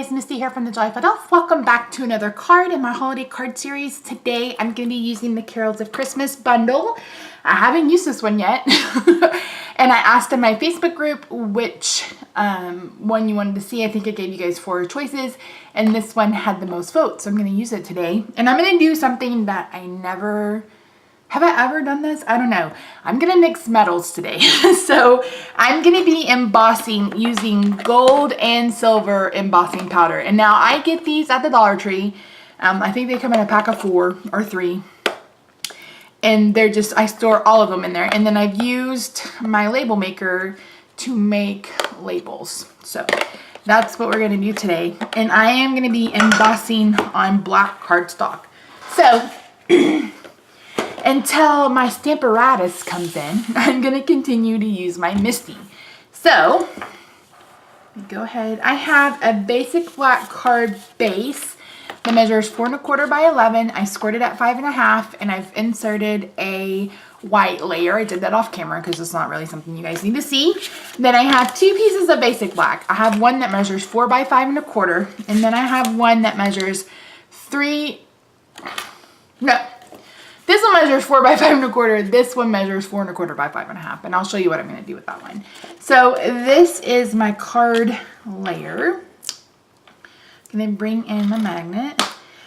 guys, Misty here from the TheJollyFatElf. Welcome back to another card in my holiday card series. Today I'm going to be using the Carols of Christmas bundle. I haven't used this one yet. And I asked in my Facebook group which one you wanted to see. I think I gave you guys 4 choices and this one had the most votes. So I'm going to use it today. And I'm going to do something that I never... Have I ever done this? I don't know. I'm going to mix metals today. So I'm going to be embossing using gold and silver embossing powder. And now I get these at the Dollar Tree. I think they come in a pack of 4 or 3. And they're just, I store all of them in there. And then I've used my label maker to make labels. So that's what we're going to do today. And I am going to be embossing on black cardstock. So... until my Stamparatus comes in, I'm going to continue to use my Misty. So, go ahead. I have a basic black card base that measures 4 1/4 by 11. I scored it at 5 1/2, and I've inserted a white layer. I did that off camera because it's not really something you guys need to see. Then I have 2 pieces of basic black. I have one that measures 4 by 5 1/4, and then I have one that measures This one measures 4 by 5 1/4. This one measures 4 1/4 by 5 1/2. And I'll show you what I'm going to do with that one. So this is my card layer. I'm going to bring in the magnet.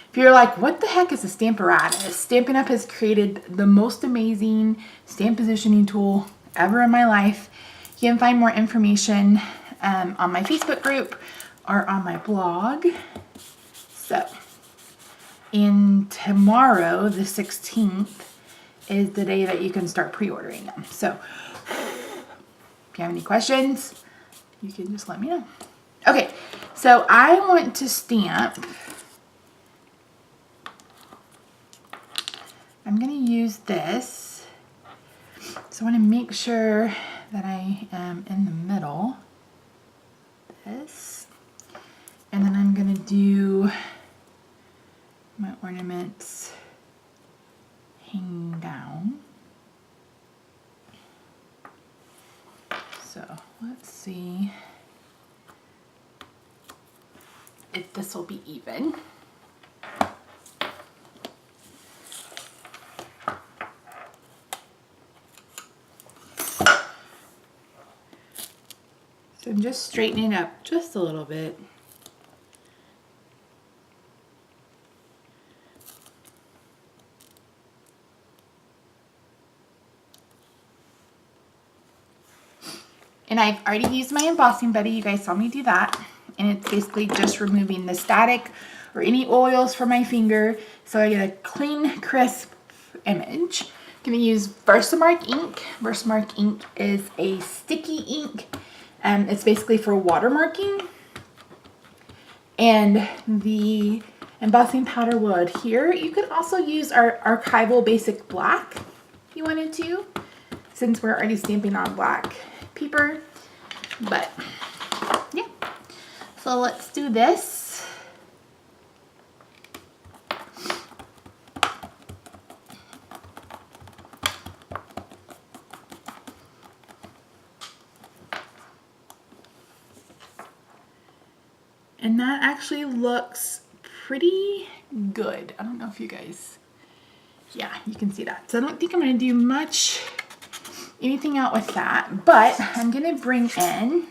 If you're like, what the heck is a Stamparatus? Stampin' Up! Has created the most amazing stamp positioning tool ever in my life. You can find more information on my Facebook group or on my blog. So... and tomorrow, the 16th, is the day that you can start pre-ordering them. So, if you have any questions, you can just let me know. Okay, so I want to stamp. I'm going to use this. So I want to make sure that I am in the middle. This. And then I'm going to do... my ornaments hang down. So let's see if this will be even. So I'm just straightening it up just a little bit. And I've already used my embossing buddy. You guys saw me do that. And it's basically just removing the static or any oils from my finger. So I get a clean, crisp image. I'm going to use Versamark ink. Versamark ink is a sticky ink. It's basically for watermarking. And the embossing powder will adhere. You could also use our archival basic black if you wanted to, since we're already stamping on black paper. But yeah, so let's do this. And that actually looks pretty good. I don't know if you guys, yeah, you can see that. So I don't think I'm going to do much anything out with that, but I'm gonna bring in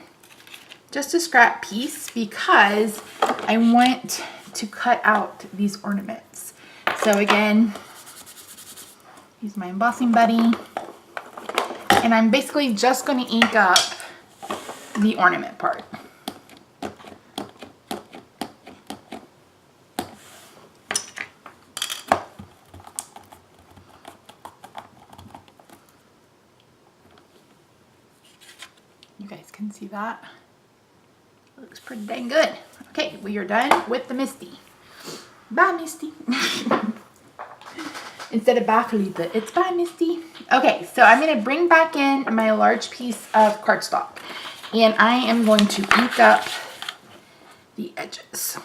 just a scrap piece because I want to cut out these ornaments. So again, use my embossing buddy, and I'm basically just going to ink up the ornament part. You guys can see that. Looks pretty dang good. Okay, we are done with the Misty. Bye, Misty. Instead of bye, Felipe, it's bye, Misty. Okay, so I'm going to bring back in my large piece of cardstock. And I am going to ink up the edges.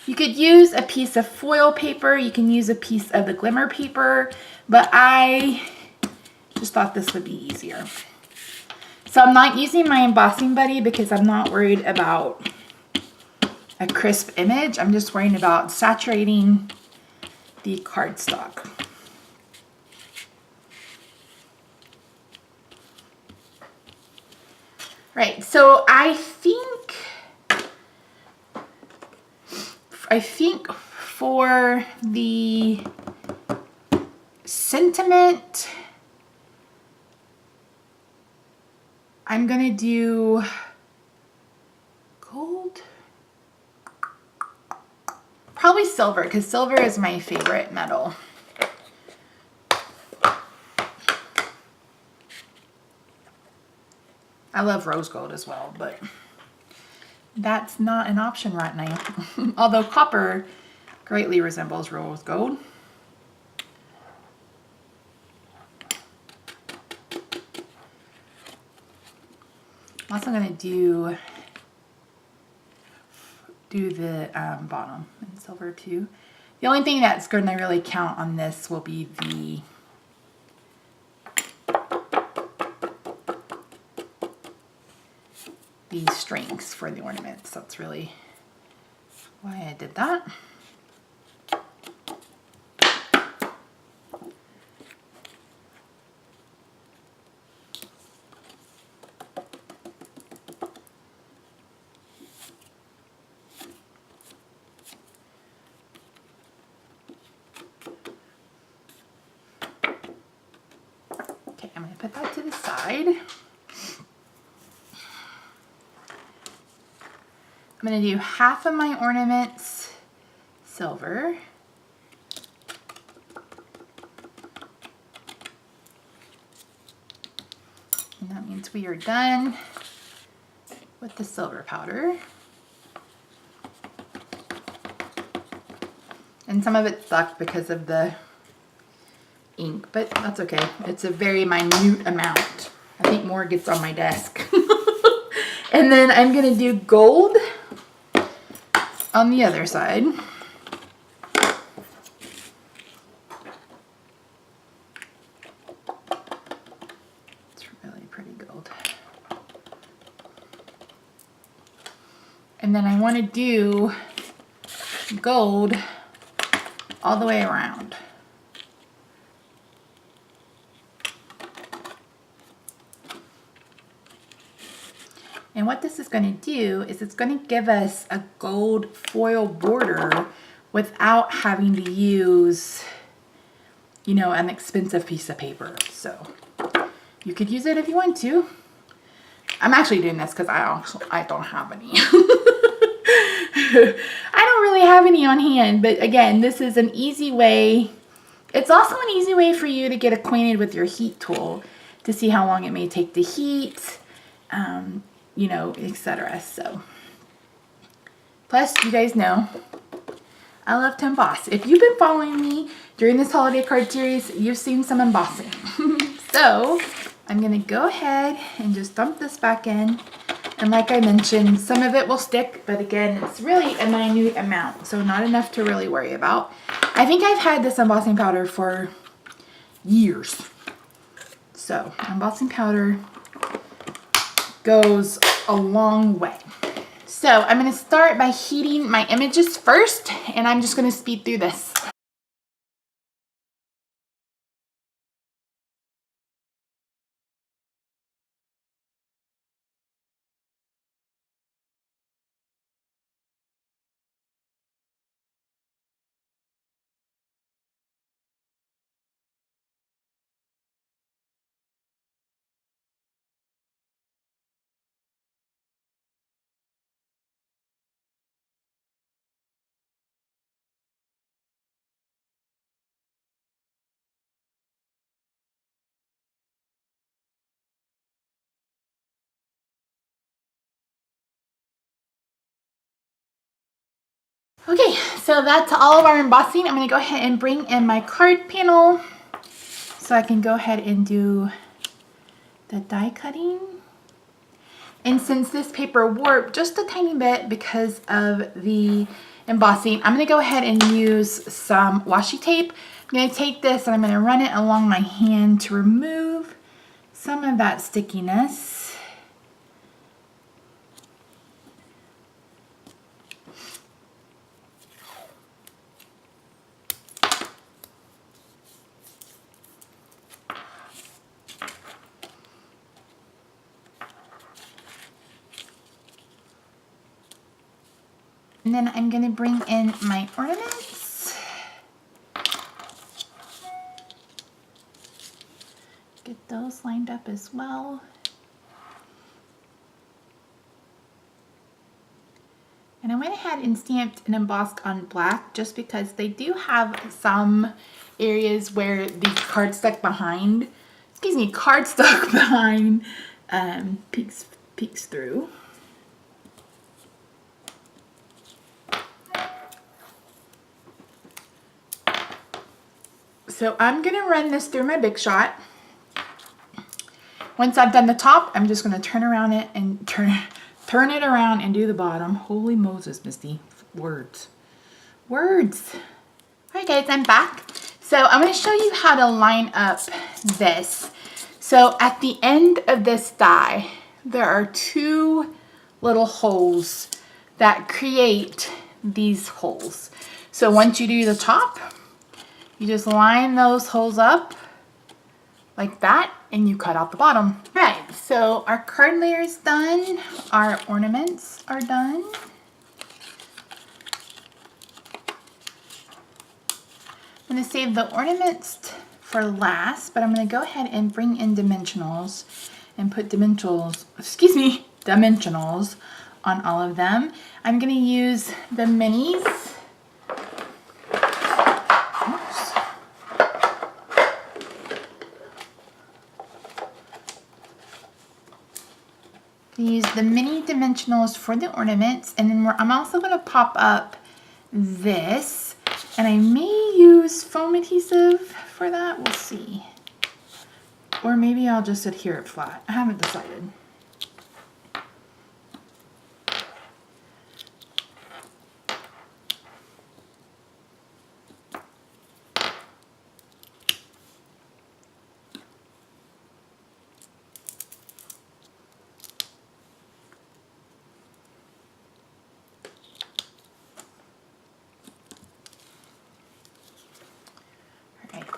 You could use a piece of foil paper. You can use a piece of the glimmer paper. But I just thought this would be easier. So I'm not using my embossing buddy because I'm not worried about a crisp image. I'm just worrying about saturating the cardstock. Right, so I think for the sentiment, I'm gonna do gold. Probably silver, because silver is my favorite metal. I love rose gold as well, but that's not an option right now. Although copper greatly resembles rose gold. I'm also going to do the bottom in silver too. The only thing that's going to really count on this will be the strings for the ornaments. That's really why I did that. Okay, I'm going to put that to the side. I'm going to do half of my ornaments silver. And that means we are done with the silver powder. And some of it stuck because of the ink, but that's okay. It's a very minute amount. I think more gets on my desk. And then I'm going to do gold on the other side. It's really pretty gold. And then I want to do gold all the way around. And what this is going to do is it's going to give us a gold foil border without having to use, you know, an expensive piece of paper. So you could use it if you want to. I'm actually doing this because I don't have any. I don't really have any on hand, but again, this is an easy way. It's also an easy way for you to get acquainted with your heat tool to see how long it may take to heat. You know, etc. So, plus you guys know I love to emboss. If you've been following me during this holiday card series, you've seen some embossing. So I'm gonna go ahead and just dump this back in. And like I mentioned, some of it will stick, but again, it's really a minute amount, so not enough to really worry about. I think I've had this embossing powder for years. So embossing powder goes a long way. So I'm going to start by heating my images first, and I'm just going to speed through this. Okay, so that's all of our embossing. I'm going to go ahead and bring in my card panel so I can go ahead and do the die cutting. And since this paper warped just a tiny bit because of the embossing, I'm going to go ahead and use some washi tape. I'm going to take this and I'm going to run it along my hand to remove some of that stickiness. And then I'm going to bring in my ornaments. Get those lined up as well. And I went ahead and stamped and embossed on black just because they do have some areas where the cardstock behind, peeks through. So I'm gonna run this through my Big Shot. Once I've done the top, I'm just gonna turn around it and turn it around and do the bottom. Holy Moses, Misty. Words. Words. All right, guys, I'm back. So I'm gonna show you how to line up this. So at the end of this die, there are two little holes that create these holes. So once you do the top, you just line those holes up like that, and you cut out the bottom. Right, so our card layer is done. Our ornaments are done. I'm gonna save the ornaments for last, but I'm gonna go ahead and bring in dimensionals and put dimensionals on all of them. I'm gonna use the minis. Use the mini dimensionals for the ornaments, and then I'm also going to pop up this, and I may use foam adhesive for that. We'll see, or maybe I'll just adhere it flat. I haven't decided.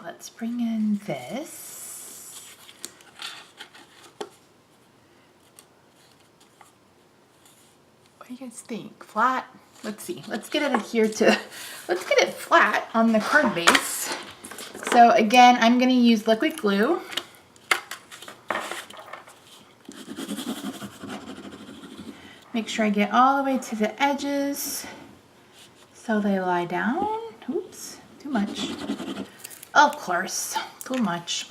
Let's bring in this. What do you guys think? Flat? Let's see. Let's get it flat on the card base. So again, I'm going to use liquid glue. Make sure I get all the way to the edges so they lie down. Oops, too much. Of course, too much.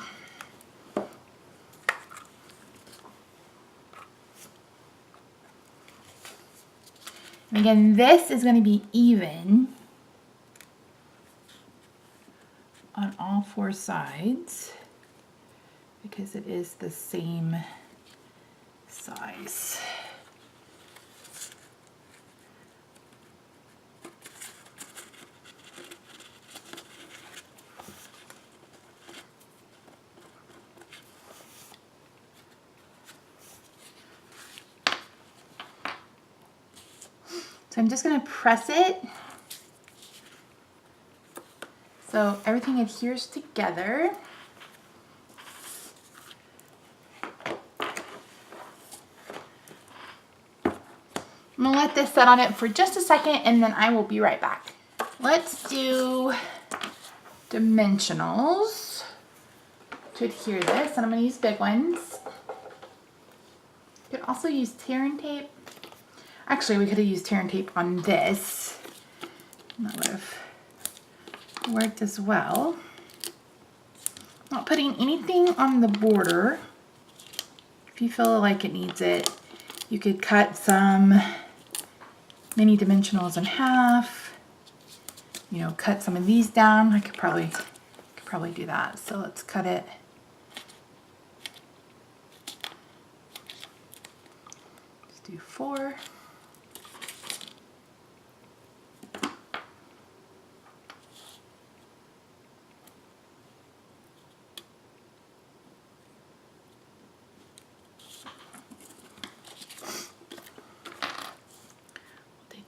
And again, this is going to be even on all four sides because it is the same size. So I'm just going to press it so everything adheres together. I'm going to let this set on it for just a second, and then I will be right back. Let's do dimensionals to adhere this, and I'm going to use big ones. You could also use tearing tape. Actually, we could have used tearing tape on this. That would have worked as well. Not putting anything on the border. If you feel like it needs it, you could cut some mini dimensionals in half. You know, cut some of these down. I could probably do that. So let's cut it. Let's do 4.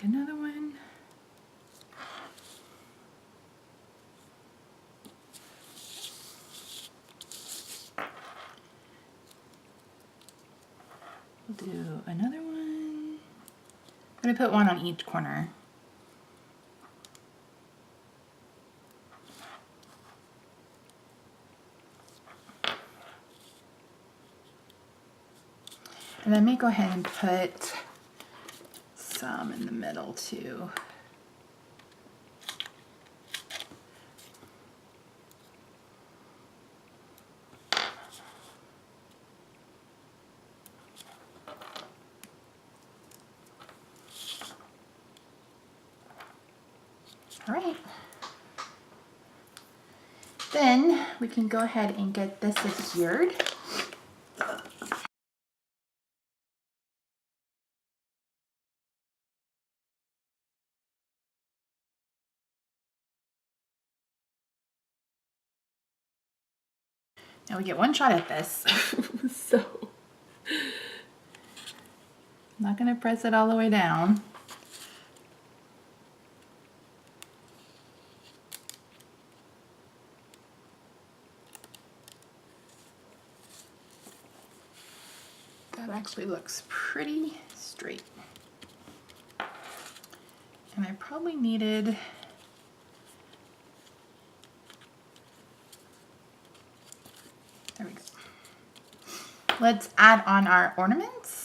Another one. We'll do another one. I'm going to put one on each corner. And I may go ahead and put some in the middle too. All right. Then we can go ahead and get this adhered. Now we get one shot at this. So I'm not going to press it all the way down. That actually looks pretty straight. And I probably needed there we go. Let's add on our ornaments.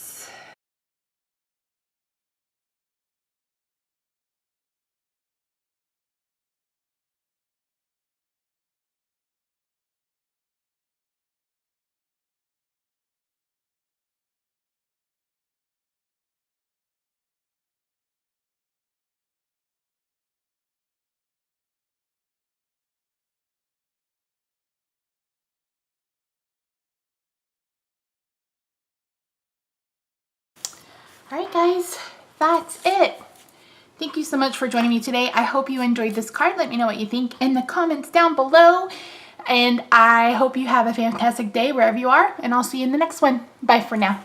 All right, guys, that's it. Thank you so much for joining me today. I hope you enjoyed this card. Let me know what you think in the comments down below. And I hope you have a fantastic day wherever you are. And I'll see you in the next one. Bye for now.